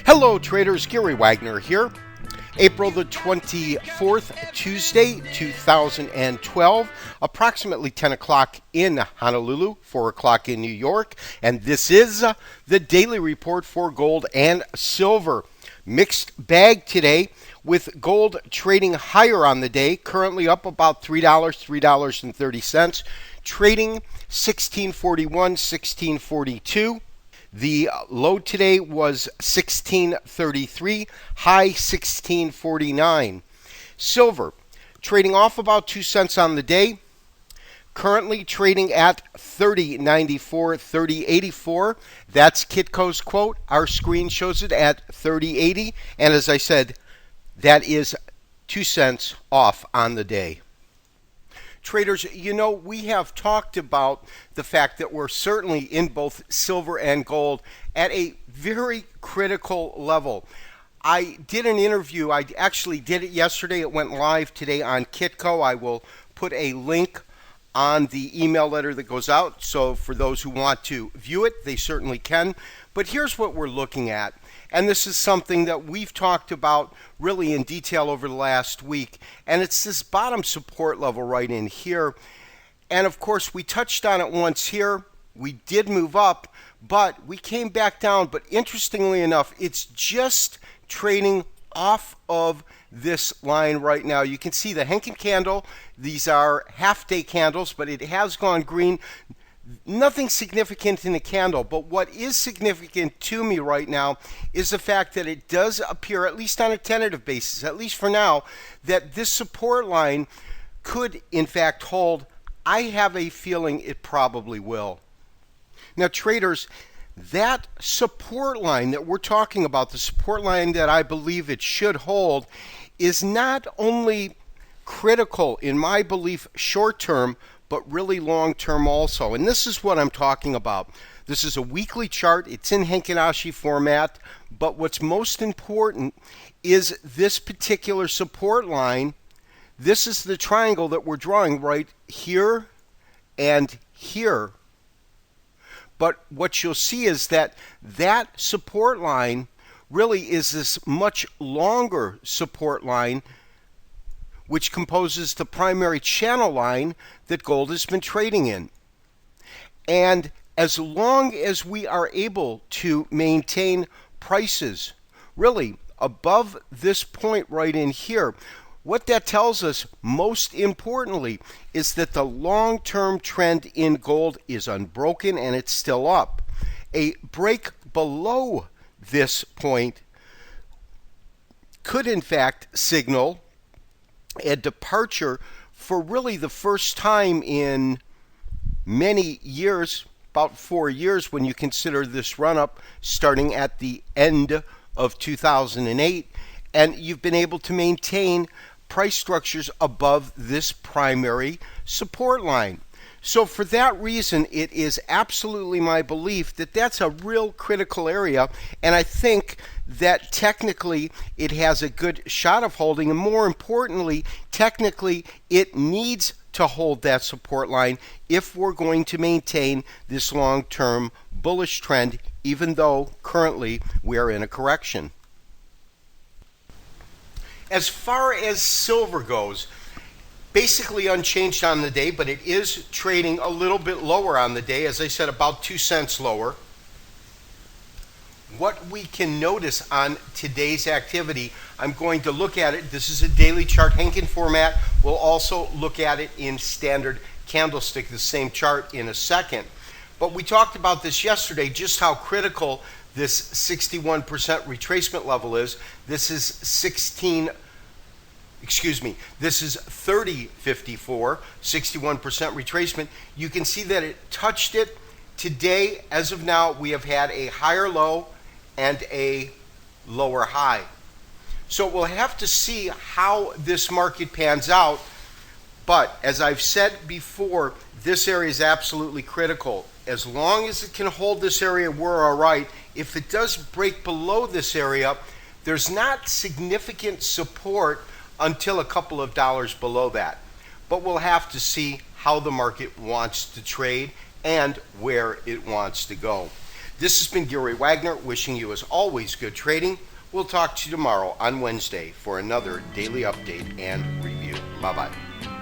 Hello traders, Gary Wagner here. April the 24th, Tuesday, 2012, approximately 10 o'clock in Honolulu, 4 o'clock in New York, and this is the daily report for gold and silver. Mixed bag today with gold trading higher on the day, currently up about $3, $3.30, trading 1641, 1642. The low today was 1633, high 1649. Silver trading off about 2 cents on the day, currently trading at 30.94, 30.84. That's Kitco's quote. Our screen shows it at 30.80, and as I said, that is 2 cents off on the day. Traders, we have talked about the fact that we're certainly in both silver and gold at a very critical level. I did an interview. I actually did it yesterday. It went live today on Kitco. I will put a link on the email letter that goes out. So for those who want to view it, they certainly can. But here's what we're looking at. And this is something that we've talked about really in detail over the last week. And it's this bottom support level right in here. And of course, we touched on it once here. We did move up, but we came back down. But interestingly enough, it's just trading off of this line right now. You can see the Henkin candle. These are half-day candles, but it has gone green. Nothing significant in the candle, but what is significant to me right now is the fact that it does appear, at least on a tentative basis, at least for now, that this support line could in fact hold. I have a feeling it probably will. Now traders, that support line that we're talking about, the support line that I believe it should hold, is not only critical in my belief short term, but really long term also. And this is what I'm talking about. This is a weekly chart. It's in Heikin Ashi format. But what's most important is this particular support line. This is the triangle that we're drawing right here and here. But what you'll see is that that support line really is this much longer support line, which composes the primary channel line that gold has been trading in. And as long as we are able to maintain prices really above this point right in here, what that tells us most importantly is that the long-term trend in gold is unbroken and it's still up. A break below this point could in fact signal a departure for really the first time in many years, about 4 years when you consider this run-up starting at the end of 2008, and you've been able to maintain price structures above this primary support line. So for that reason, it is absolutely my belief that that's a real critical area, and I think that technically it has a good shot of holding, and more importantly, technically it needs to hold that support line if we're going to maintain this long-term bullish trend, even though currently we are in a correction. As far as silver goes, basically unchanged on the day, but it is trading a little bit lower on the day. As I said, about 2 cents lower. What we can notice on today's activity, I'm going to look at it. This is a daily chart, Henkin format. We'll also look at it in standard candlestick, the same chart, in a second. But we talked about this yesterday, just how critical this 61% retracement level is. This is 30.54, 61% retracement. You can see that it touched it. Today, as of now, we have had a higher low and a lower high. So we'll have to see how this market pans out. But as I've said before, this area is absolutely critical. As long as it can hold this area, we're all right. If it does break below this area, there's not significant support until a couple of dollars below that. But we'll have to see how the market wants to trade and where it wants to go. This has been Gary Wagner wishing you, as always, good trading. We'll talk to you tomorrow on Wednesday for another daily update and review. Bye bye.